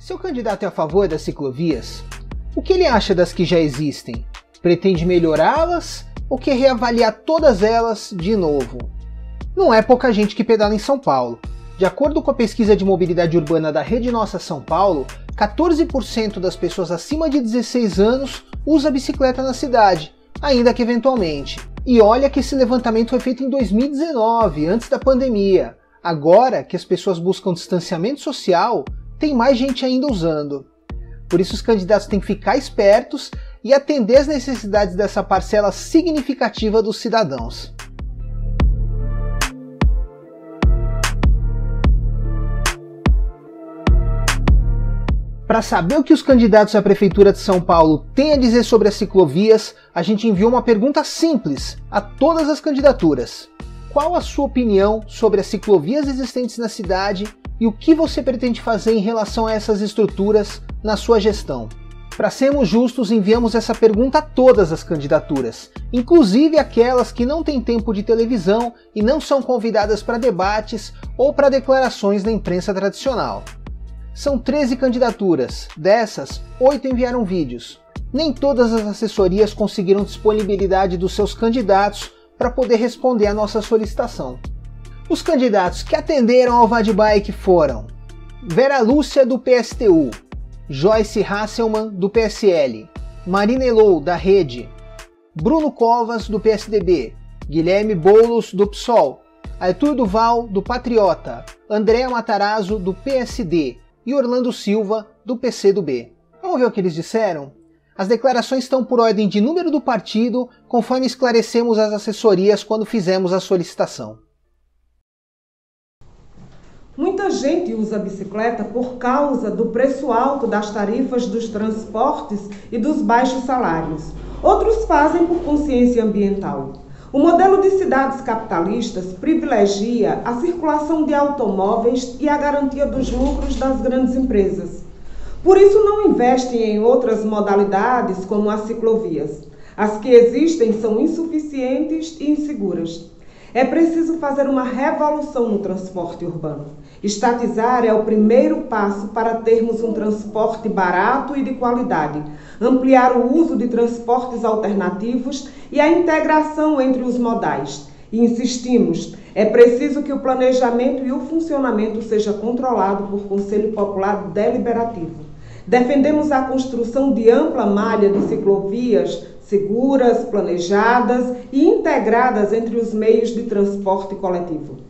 Seu candidato é a favor das ciclovias? O que ele acha das que já existem? Pretende melhorá-las ou quer reavaliar todas elas de novo? Não é pouca gente que pedala em São Paulo. De acordo com a pesquisa de mobilidade urbana da Rede Nossa São Paulo, 14% das pessoas acima de 16 anos usa bicicleta na cidade, ainda que eventualmente. E olha que esse levantamento foi feito em 2019, antes da pandemia. Agora que as pessoas buscam distanciamento social, tem mais gente ainda usando. Por isso os candidatos têm que ficar espertos e atender às necessidades dessa parcela significativa dos cidadãos. Para saber o que os candidatos à Prefeitura de São Paulo têm a dizer sobre as ciclovias, a gente enviou uma pergunta simples a todas as candidaturas. Qual a sua opinião sobre as ciclovias existentes na cidade e o que você pretende fazer em relação a essas estruturas na sua gestão? Para sermos justos, enviamos essa pergunta a todas as candidaturas, inclusive aquelas que não têm tempo de televisão e não são convidadas para debates ou para declarações na imprensa tradicional. São 13 candidaturas, dessas, 8 enviaram vídeos. Nem todas as assessorias conseguiram disponibilidade dos seus candidatos para poder responder à nossa solicitação. Os candidatos que atenderam ao Vadbike foram Vera Lúcia, do PSTU, Joyce Hasselmann, do PSL, Marina Elou, da Rede, Bruno Covas, do PSDB, Guilherme Boulos, do PSOL, Arthur Duval, do Patriota, Andréa Matarazzo, do PSD e Orlando Silva, do PCdoB. Vamos ver o que eles disseram? As declarações estão por ordem de número do partido, conforme esclarecemos às assessorias quando fizemos a solicitação. Muita gente usa a bicicleta por causa do preço alto das tarifas dos transportes e dos baixos salários. Outros fazem por consciência ambiental. O modelo de cidades capitalistas privilegia a circulação de automóveis e a garantia dos lucros das grandes empresas. Por isso não investem em outras modalidades como as ciclovias. As que existem são insuficientes e inseguras. É preciso fazer uma revolução no transporte urbano. Estatizar é o primeiro passo para termos um transporte barato e de qualidade, ampliar o uso de transportes alternativos e a integração entre os modais. E insistimos, é preciso que o planejamento e o funcionamento seja controlado por Conselho Popular Deliberativo. Defendemos a construção de ampla malha de ciclovias seguras, planejadas e integradas entre os meios de transporte coletivo.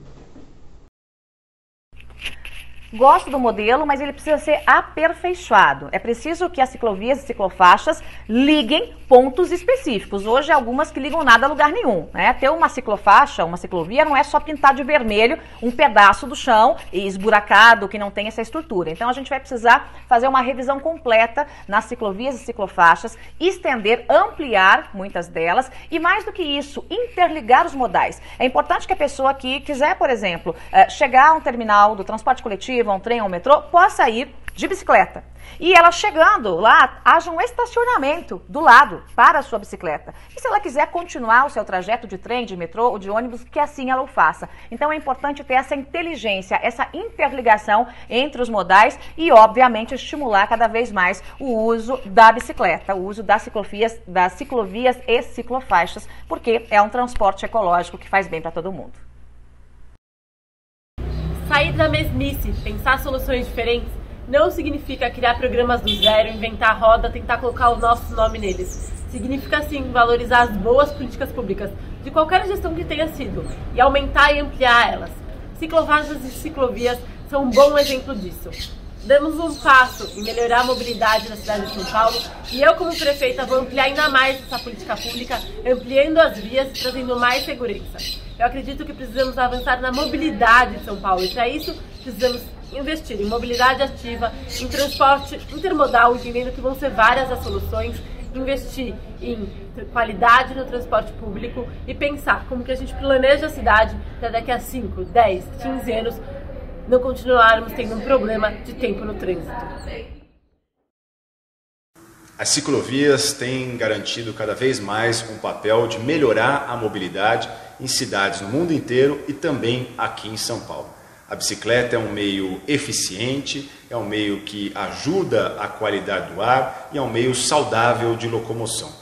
Gosto do modelo, mas ele precisa ser aperfeiçoado. É preciso que as ciclovias e ciclofaixas liguem pontos específicos. Hoje, algumas que ligam nada a lugar nenhum, né? Ter uma ciclofaixa, uma ciclovia, não é só pintar de vermelho um pedaço do chão e esburacado que não tem essa estrutura. Então, a gente vai precisar fazer uma revisão completa nas ciclovias e ciclofaixas, estender, ampliar muitas delas e, mais do que isso, interligar os modais. É importante que a pessoa que quiser, por exemplo, chegar a um terminal do transporte coletivo, a um trem, a um metrô, possa ir de bicicleta. E ela chegando lá, haja um estacionamento do lado para a sua bicicleta. E se ela quiser continuar o seu trajeto de trem, de metrô ou de ônibus, que assim ela o faça. Então é importante ter essa inteligência, essa interligação entre os modais e, obviamente, estimular cada vez mais o uso da bicicleta, o uso das ciclovias e ciclofaixas, porque é um transporte ecológico que faz bem para todo mundo. Sair da mesmice, pensar soluções diferentes, não significa criar programas do zero, inventar a roda, tentar colocar o nosso nome neles. Significa, sim, valorizar as boas políticas públicas, de qualquer gestão que tenha sido, e aumentar e ampliar elas. Ciclofaixas e ciclovias são um bom exemplo disso. Damos um passo em melhorar a mobilidade na cidade de São Paulo e eu, como prefeita, vou ampliar ainda mais essa política pública, ampliando as vias e trazendo mais segurança. Eu acredito que precisamos avançar na mobilidade de São Paulo e, para isso, precisamos investir em mobilidade ativa, em transporte intermodal, entendendo que vão ser várias as soluções, investir em qualidade no transporte público e pensar como que a gente planeja a cidade para daqui a 5, 10, 15 anos não continuarmos tendo um problema de tempo no trânsito. As ciclovias têm garantido cada vez mais um papel de melhorar a mobilidade em cidades no mundo inteiro e também aqui em São Paulo. A bicicleta é um meio eficiente, é um meio que ajuda a qualidade do ar e é um meio saudável de locomoção.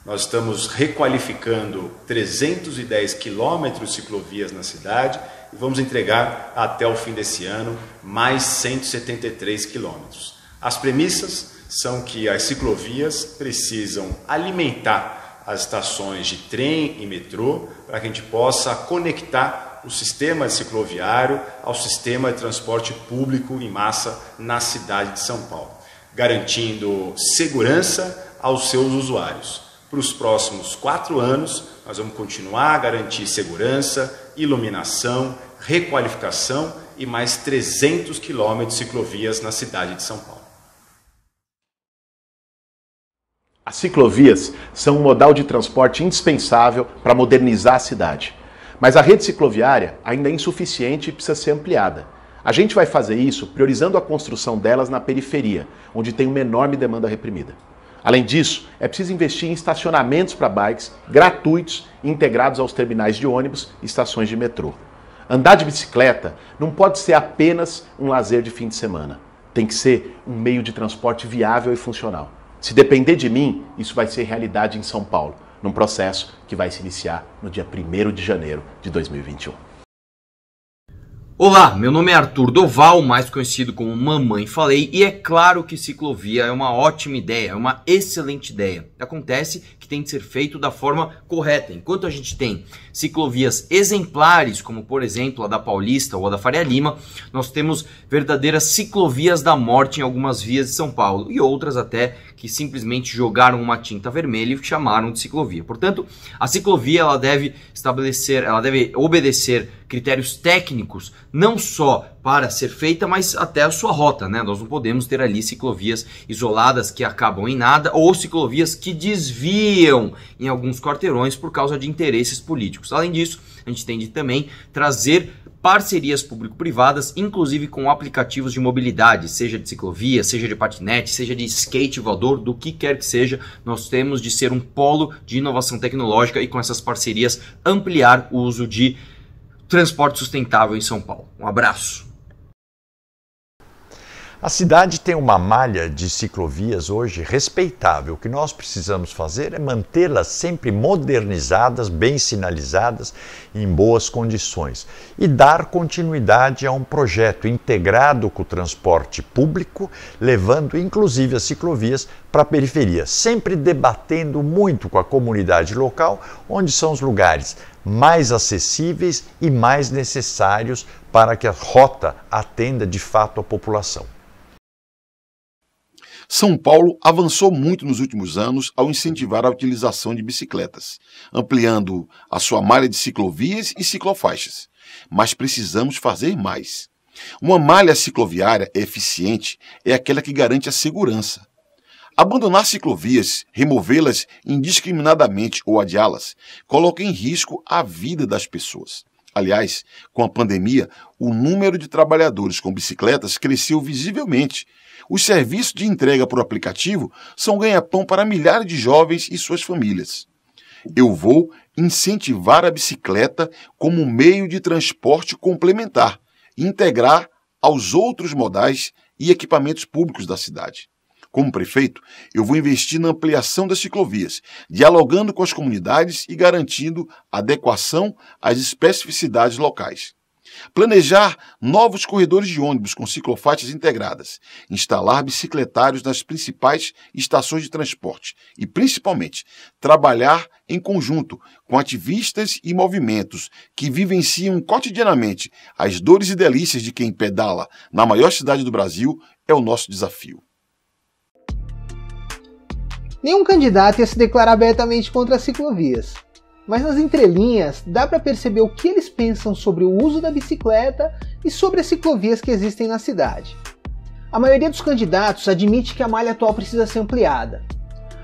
Nós estamos requalificando 310 quilômetros de ciclovias na cidade e vamos entregar até o fim desse ano mais 173 quilômetros. As premissas são que as ciclovias precisam alimentar as estações de trem e metrô para que a gente possa conectar o sistema cicloviário ao sistema de transporte público em massa na cidade de São Paulo, garantindo segurança aos seus usuários. Para os próximos 4 anos, nós vamos continuar a garantir segurança, iluminação, requalificação e mais 300 quilômetros de ciclovias na cidade de São Paulo. As ciclovias são um modal de transporte indispensável para modernizar a cidade. Mas a rede cicloviária ainda é insuficiente e precisa ser ampliada. A gente vai fazer isso priorizando a construção delas na periferia, onde tem uma enorme demanda reprimida. Além disso, é preciso investir em estacionamentos para bikes gratuitos e integrados aos terminais de ônibus e estações de metrô. Andar de bicicleta não pode ser apenas um lazer de fim de semana. Tem que ser um meio de transporte viável e funcional. Se depender de mim, isso vai ser realidade em São Paulo, num processo que vai se iniciar no dia 1º de janeiro de 2021. Olá, meu nome é Arthur Doval, mais conhecido como Mamãe Falei, e é claro que ciclovia é uma ótima ideia, é uma excelente ideia. Acontece que tem que ser feito da forma correta. Enquanto a gente tem ciclovias exemplares, como por exemplo a da Paulista ou a da Faria Lima, nós temos verdadeiras ciclovias da morte em algumas vias de São Paulo, e outras até que simplesmente jogaram uma tinta vermelha e chamaram de ciclovia. Portanto, a ciclovia ela deve obedecer critérios técnicos, não só para ser feita, mas até a sua rota, né? Nós não podemos ter ali ciclovias isoladas que acabam em nada ou ciclovias que desviam em alguns quarteirões por causa de interesses políticos. Além disso, a gente tem de também trazer parcerias público-privadas, inclusive com aplicativos de mobilidade, seja de ciclovia, seja de patinete, seja de skate voador, do que quer que seja. Nós temos de ser um polo de inovação tecnológica e com essas parcerias ampliar o uso de transporte sustentável em São Paulo. Um abraço. A cidade tem uma malha de ciclovias hoje respeitável. O que nós precisamos fazer é mantê-las sempre modernizadas, bem sinalizadas, em boas condições. E dar continuidade a um projeto integrado com o transporte público, levando inclusive as ciclovias para a periferia. Sempre debatendo muito com a comunidade local, onde são os lugares mais acessíveis e mais necessários para que a rota atenda de fato a população. São Paulo avançou muito nos últimos anos ao incentivar a utilização de bicicletas, ampliando a sua malha de ciclovias e ciclofaixas. Mas precisamos fazer mais. Uma malha cicloviária eficiente é aquela que garante a segurança. Abandonar ciclovias, removê-las indiscriminadamente ou adiá-las, coloca em risco a vida das pessoas. Aliás, com a pandemia, o número de trabalhadores com bicicletas cresceu visivelmente. Os serviços de entrega por aplicativo são ganha-pão para milhares de jovens e suas famílias. Eu vou incentivar a bicicleta como meio de transporte complementar, integrar aos outros modais e equipamentos públicos da cidade. Como prefeito, eu vou investir na ampliação das ciclovias, dialogando com as comunidades e garantindo adequação às especificidades locais. Planejar novos corredores de ônibus com ciclofaixas integradas, instalar bicicletários nas principais estações de transporte e, principalmente, trabalhar em conjunto com ativistas e movimentos que vivenciam cotidianamente as dores e delícias de quem pedala na maior cidade do Brasil é o nosso desafio. Nenhum candidato ia se declarar abertamente contra as ciclovias. Mas nas entrelinhas dá para perceber o que eles pensam sobre o uso da bicicleta e sobre as ciclovias que existem na cidade. A maioria dos candidatos admite que a malha atual precisa ser ampliada.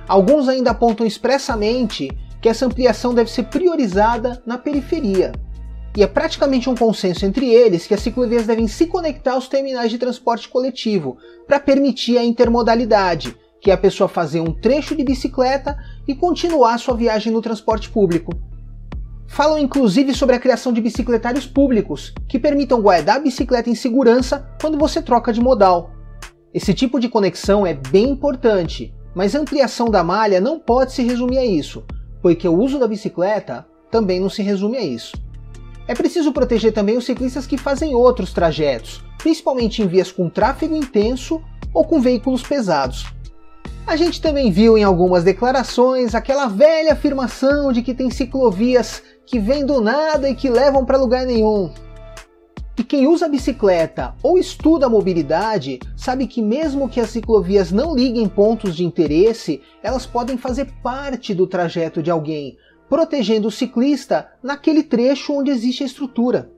Alguns ainda apontam expressamente que essa ampliação deve ser priorizada na periferia. E é praticamente um consenso entre eles que as ciclovias devem se conectar aos terminais de transporte coletivo para permitir a intermodalidade, que é a pessoa fazer um trecho de bicicleta e continuar sua viagem no transporte público. Falam inclusive sobre a criação de bicicletários públicos, que permitam guardar a bicicleta em segurança quando você troca de modal. Esse tipo de conexão é bem importante, mas a ampliação da malha não pode se resumir a isso, porque o uso da bicicleta também não se resume a isso. É preciso proteger também os ciclistas que fazem outros trajetos, principalmente em vias com tráfego intenso ou com veículos pesados. A gente também viu em algumas declarações aquela velha afirmação de que tem ciclovias que vêm do nada e que levam para lugar nenhum. E quem usa a bicicleta ou estuda a mobilidade sabe que mesmo que as ciclovias não liguem pontos de interesse, elas podem fazer parte do trajeto de alguém, protegendo o ciclista naquele trecho onde existe a estrutura.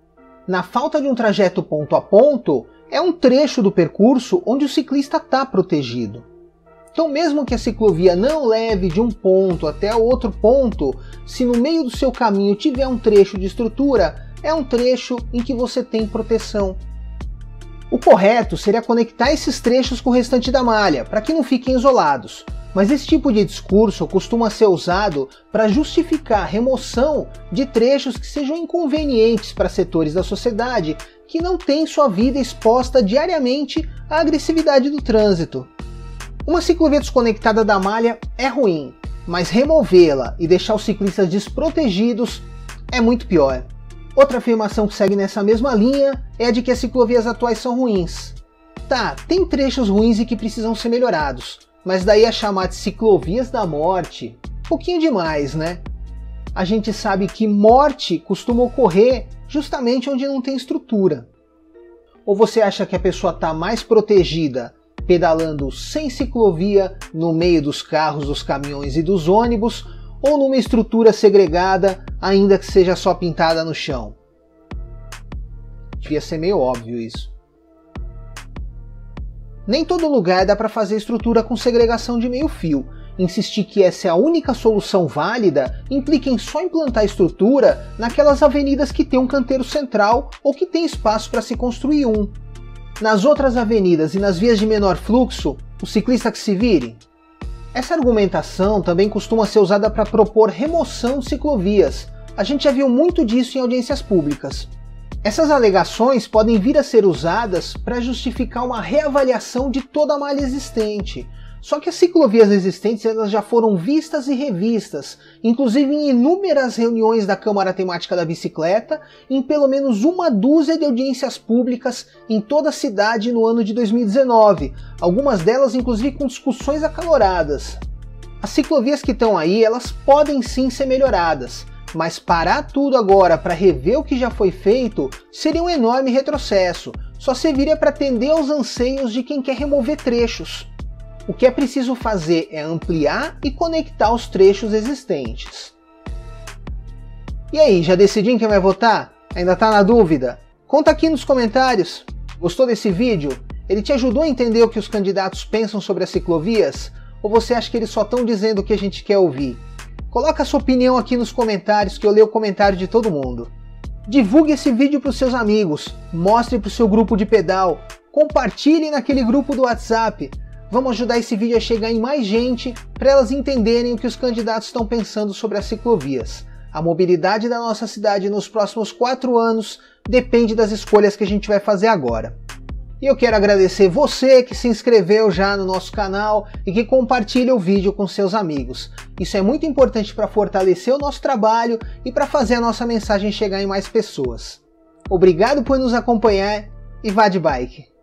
Na falta de um trajeto ponto a ponto, é um trecho do percurso onde o ciclista está protegido. Então, mesmo que a ciclovia não leve de um ponto até outro ponto, se no meio do seu caminho tiver um trecho de estrutura, é um trecho em que você tem proteção. O correto seria conectar esses trechos com o restante da malha, para que não fiquem isolados. Mas esse tipo de discurso costuma ser usado para justificar a remoção de trechos que sejam inconvenientes para setores da sociedade que não têm sua vida exposta diariamente à agressividade do trânsito. Uma ciclovia desconectada da malha é ruim, mas removê-la e deixar os ciclistas desprotegidos é muito pior. Outra afirmação que segue nessa mesma linha é a de que as ciclovias atuais são ruins. Tá, tem trechos ruins e que precisam ser melhorados, mas daí a chamar de ciclovias da morte, pouquinho demais, né? A gente sabe que morte costuma ocorrer justamente onde não tem estrutura. Ou você acha que a pessoa está mais protegida pedalando sem ciclovia no meio dos carros, dos caminhões e dos ônibus, ou numa estrutura segregada, ainda que seja só pintada no chão? Devia ser meio óbvio isso. Nem todo lugar dá para fazer estrutura com segregação de meio fio. Insistir que essa é a única solução válida implica em só implantar estrutura naquelas avenidas que tem um canteiro central ou que tem espaço para se construir um. Nas outras avenidas e nas vias de menor fluxo, o ciclista que se vire. Essa argumentação também costuma ser usada para propor remoção de ciclovias. A gente já viu muito disso em audiências públicas. Essas alegações podem vir a ser usadas para justificar uma reavaliação de toda a malha existente. Só que as ciclovias existentes elas já foram vistas e revistas, inclusive em inúmeras reuniões da Câmara Temática da Bicicleta, em pelo menos uma dúzia de audiências públicas em toda a cidade no ano de 2019, algumas delas inclusive com discussões acaloradas. As ciclovias que estão aí, elas podem sim ser melhoradas, mas parar tudo agora para rever o que já foi feito seria um enorme retrocesso, só serviria para atender aos anseios de quem quer remover trechos. O que é preciso fazer é ampliar e conectar os trechos existentes. E aí, já decidiu em quem vai votar? Ainda tá na dúvida? Conta aqui nos comentários. Gostou desse vídeo? Ele te ajudou a entender o que os candidatos pensam sobre as ciclovias? Ou você acha que eles só estão dizendo o que a gente quer ouvir? Coloca a sua opinião aqui nos comentários que eu leio o comentário de todo mundo. Divulgue esse vídeo para os seus amigos, mostre para o seu grupo de pedal, compartilhe naquele grupo do WhatsApp. Vamos ajudar esse vídeo a chegar em mais gente para elas entenderem o que os candidatos estão pensando sobre as ciclovias. A mobilidade da nossa cidade nos próximos 4 anos depende das escolhas que a gente vai fazer agora. E eu quero agradecer você que se inscreveu já no nosso canal e que compartilha o vídeo com seus amigos. Isso é muito importante para fortalecer o nosso trabalho e para fazer a nossa mensagem chegar em mais pessoas. Obrigado por nos acompanhar e vá de bike!